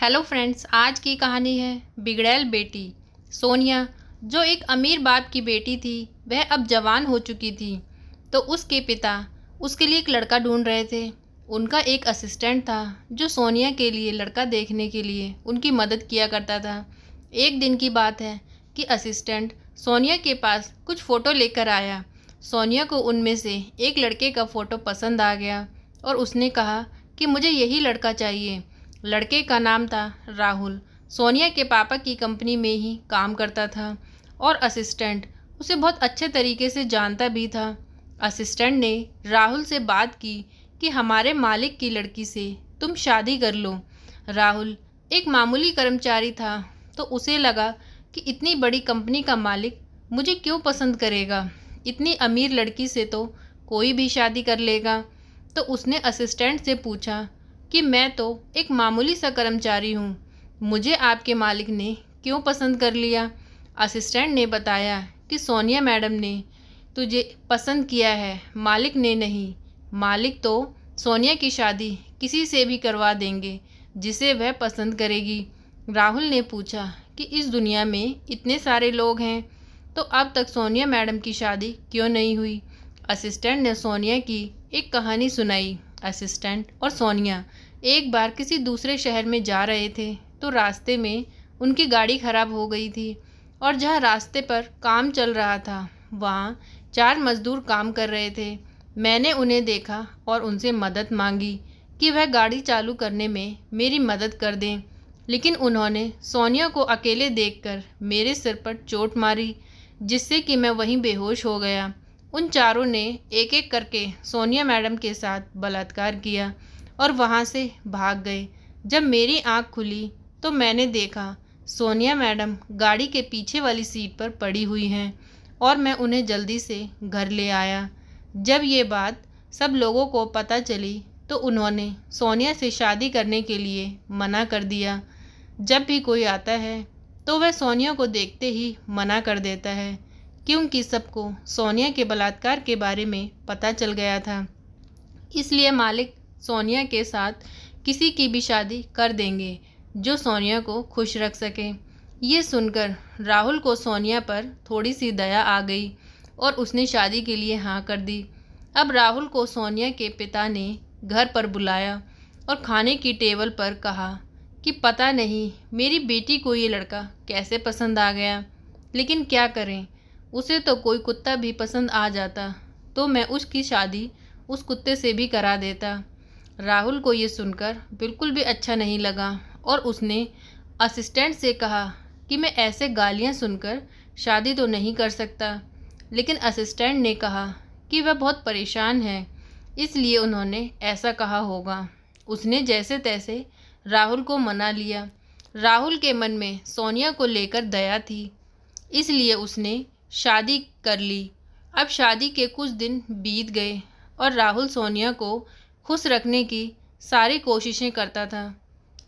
Hello friends, आज की कहानी है बिगड़ैल बेटी। सोनिया, जो एक अमीर बाप की बेटी थी, वह अब जवान हो चुकी थी। तो उसके पिता उसके लिए एक लड़का ढूंढ रहे थे। उनका एक असिस्टेंट था जो सोनिया के लिए लड़का देखने के लिए उनकी मदद किया करता था। एक दिन की बात है कि असिस्टेंट सोनिया के पास कुछ फ़ोटो लेकर आया। सोनिया को उनमें से एक लड़के का फ़ोटो पसंद आ गया और उसने कहा कि मुझे यही लड़का चाहिए। लड़के का नाम था राहुल। सोनिया के पापा की कंपनी में ही काम करता था और असिस्टेंट उसे बहुत अच्छे तरीके से जानता भी था। असिस्टेंट ने राहुल से बात की कि हमारे मालिक की लड़की से तुम शादी कर लो। राहुल एक मामूली कर्मचारी था, तो उसे लगा कि इतनी बड़ी कंपनी का मालिक मुझे क्यों पसंद करेगा, इतनी अमीर लड़की से तो कोई भी शादी कर लेगा। तो उसने असिस्टेंट से पूछा कि मैं तो एक मामूली सा कर्मचारी हूँ, मुझे आपके मालिक ने क्यों पसंद कर लिया। असिस्टेंट ने बताया कि सोनिया मैडम ने तुझे पसंद किया है, मालिक ने नहीं। मालिक तो सोनिया की शादी किसी से भी करवा देंगे जिसे वह पसंद करेगी। राहुल ने पूछा कि इस दुनिया में इतने सारे लोग हैं, तो अब तक सोनिया मैडम की शादी क्यों नहीं हुई। असिस्टेंट ने सोनिया की एक कहानी सुनाई। असिस्टेंट और सोनिया एक बार किसी दूसरे शहर में जा रहे थे, तो रास्ते में उनकी गाड़ी खराब हो गई थी और जहाँ रास्ते पर काम चल रहा था वहाँ 4 मजदूर काम कर रहे थे। मैंने उन्हें देखा और उनसे मदद मांगी कि वह गाड़ी चालू करने में मेरी मदद कर दें, लेकिन उन्होंने सोनिया को अकेले देखकर मेरे सिर पर चोट मारी, जिससे कि मैं वहीं बेहोश हो गया। उन चारों ने एक एक करके सोनिया मैडम के साथ बलात्कार किया और वहाँ से भाग गए। जब मेरी आँख खुली तो मैंने देखा सोनिया मैडम गाड़ी के पीछे वाली सीट पर पड़ी हुई हैं और मैं उन्हें जल्दी से घर ले आया। जब ये बात सब लोगों को पता चली तो उन्होंने सोनिया से शादी करने के लिए मना कर दिया। जब भी कोई आता है तो वह सोनिया को देखते ही मना कर देता है, क्योंकि सबको सोनिया के बलात्कार के बारे में पता चल गया था। इसलिए मालिक सोनिया के साथ किसी की भी शादी कर देंगे जो सोनिया को खुश रख सके। ये सुनकर राहुल को सोनिया पर थोड़ी सी दया आ गई और उसने शादी के लिए हाँ कर दी। अब राहुल को सोनिया के पिता ने घर पर बुलाया और खाने की टेबल पर कहा कि पता नहीं मेरी बेटी को ये लड़का कैसे पसंद आ गया, लेकिन क्या करें, उसे तो कोई कुत्ता भी पसंद आ जाता तो मैं उसकी शादी उस कुत्ते से भी करा देता। राहुल को ये सुनकर बिल्कुल भी अच्छा नहीं लगा और उसने असिस्टेंट से कहा कि मैं ऐसे गालियाँ सुनकर शादी तो नहीं कर सकता, लेकिन असिस्टेंट ने कहा कि वह बहुत परेशान है, इसलिए उन्होंने ऐसा कहा होगा। उसने जैसे तैसे राहुल को मना लिया। राहुल के मन में सोनिया को लेकर दया थी, इसलिए उसने शादी कर ली। अब शादी के कुछ दिन बीत गए और राहुल सोनिया को खुश रखने की सारी कोशिशें करता था।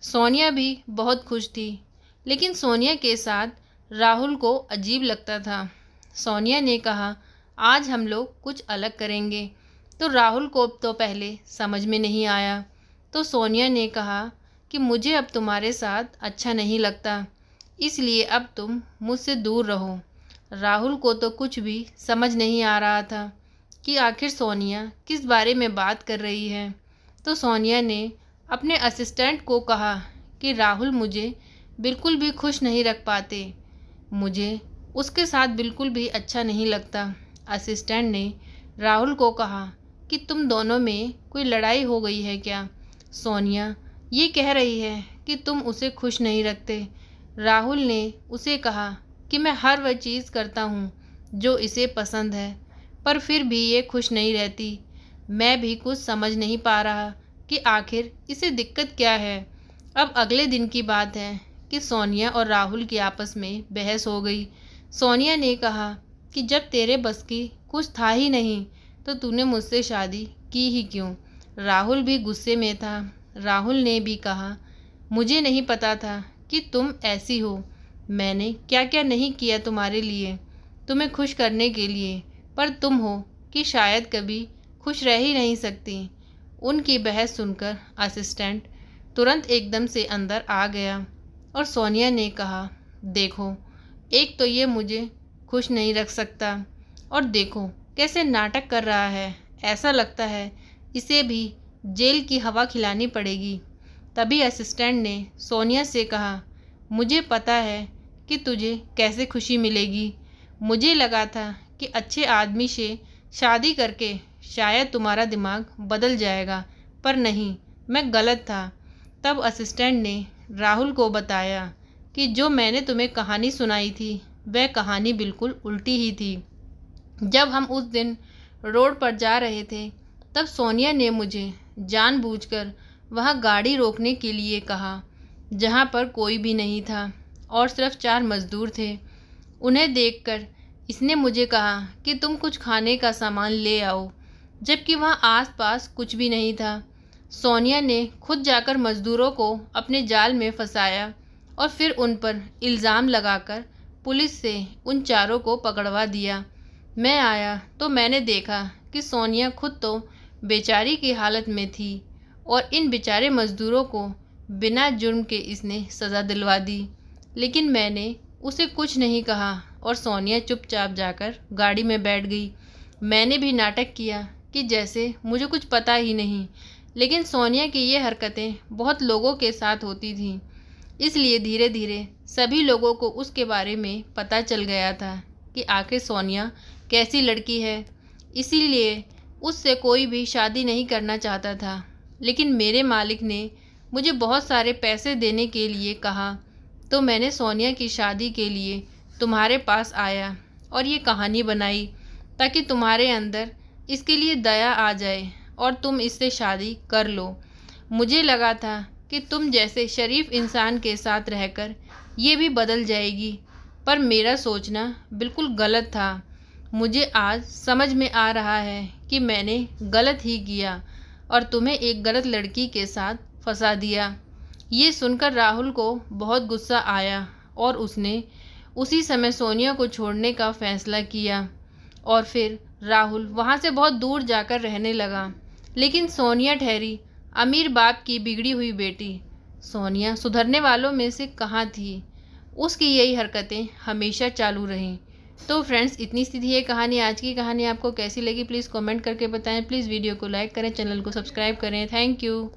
सोनिया भी बहुत खुश थी, लेकिन सोनिया के साथ राहुल को अजीब लगता था। सोनिया ने कहा आज हम लोग कुछ अलग करेंगे, तो राहुल को तो पहले समझ में नहीं आया। तो सोनिया ने कहा कि मुझे अब तुम्हारे साथ अच्छा नहीं लगता, इसलिए अब तुम मुझसे दूर रहो। राहुल को तो कुछ भी समझ नहीं आ रहा था कि आखिर सोनिया किस बारे में बात कर रही है। तो सोनिया ने अपने असिस्टेंट को कहा कि राहुल मुझे बिल्कुल भी खुश नहीं रख पाते, मुझे उसके साथ बिल्कुल भी अच्छा नहीं लगता। असिस्टेंट ने राहुल को कहा कि तुम दोनों में कोई लड़ाई हो गई है क्या? सोनिया ये कह रही है कि तुम उसे खुश नहीं रखते। राहुल ने उसे कहा कि मैं हर वह चीज़ करता हूँ जो इसे पसंद है, पर फिर भी ये खुश नहीं रहती। मैं भी कुछ समझ नहीं पा रहा कि आखिर इसे दिक्कत क्या है। अब अगले दिन की बात है कि सोनिया और राहुल की आपस में बहस हो गई। सोनिया ने कहा कि जब तेरे बस की कुछ था ही नहीं तो तूने मुझसे शादी की ही क्यों। राहुल भी गुस्से में था। राहुल ने भी कहा मुझे नहीं पता था कि तुम ऐसी हो, मैंने क्या क्या नहीं किया तुम्हारे लिए, तुम्हें खुश करने के लिए, पर तुम हो कि शायद कभी खुश रह ही नहीं सकती। उनकी बहस सुनकर असिस्टेंट तुरंत एकदम से अंदर आ गया और सोनिया ने कहा, देखो, एक तो ये मुझे खुश नहीं रख सकता और देखो कैसे नाटक कर रहा है, ऐसा लगता है इसे भी जेल की हवा खिलानी पड़ेगी। तभी असिस्टेंट ने सोनिया से कहा, मुझे पता है कि तुझे कैसे खुशी मिलेगी। मुझे लगा था कि अच्छे आदमी से शादी करके शायद तुम्हारा दिमाग बदल जाएगा, पर नहीं, मैं गलत था। तब असिस्टेंट ने राहुल को बताया कि जो मैंने तुम्हें कहानी सुनाई थी वह कहानी बिल्कुल उल्टी ही थी। जब हम उस दिन रोड पर जा रहे थे तब सोनिया ने मुझे जानबूझकर वहाँ गाड़ी रोकने के लिए कहा, जहाँ पर कोई भी नहीं था और सिर्फ 4 मज़दूर थे। उन्हें देखकर इसने मुझे कहा कि तुम कुछ खाने का सामान ले आओ, जबकि वहाँ आसपास कुछ भी नहीं था। सोनिया ने खुद जाकर मज़दूरों को अपने जाल में फंसाया और फिर उन पर इल्ज़ाम लगाकर पुलिस से उन 4 को पकड़वा दिया। मैं आया तो मैंने देखा कि सोनिया खुद तो बेचारी की हालत में थी और इन बेचारे मज़दूरों को बिना जुर्म के इसने सज़ा दिलवा दी। लेकिन मैंने उसे कुछ नहीं कहा और सोनिया चुपचाप जाकर गाड़ी में बैठ गई। मैंने भी नाटक किया कि जैसे मुझे कुछ पता ही नहीं, लेकिन सोनिया की ये हरकतें बहुत लोगों के साथ होती थीं, इसलिए धीरे धीरे सभी लोगों को उसके बारे में पता चल गया था कि आखिर सोनिया कैसी लड़की है। इसीलिए उससे कोई भी शादी नहीं करना चाहता था। लेकिन मेरे मालिक ने मुझे बहुत सारे पैसे देने के लिए कहा, तो मैंने सोनिया की शादी के लिए तुम्हारे पास आया और ये कहानी बनाई ताकि तुम्हारे अंदर इसके लिए दया आ जाए और तुम इससे शादी कर लो। मुझे लगा था कि तुम जैसे शरीफ इंसान के साथ रहकर ये भी बदल जाएगी, पर मेरा सोचना बिल्कुल गलत था। मुझे आज समझ में आ रहा है कि मैंने गलत ही किया और तुम्हें एक गलत लड़की के साथ फंसा दिया। ये सुनकर राहुल को बहुत गुस्सा आया और उसने उसी समय सोनिया को छोड़ने का फैसला किया और फिर राहुल वहाँ से बहुत दूर जाकर रहने लगा। लेकिन सोनिया ठहरी अमीर बाप की बिगड़ी हुई बेटी। सोनिया सुधरने वालों में से कहाँ थी, उसकी यही हरकतें हमेशा चालू रहीं। तो फ्रेंड्स, इतनी सी थी ये कहानी। आज की कहानी आपको कैसी लगी प्लीज़ कमेंट करके बताएं। प्लीज़ वीडियो को लाइक करें, चैनल को सब्सक्राइब करें। Thank you.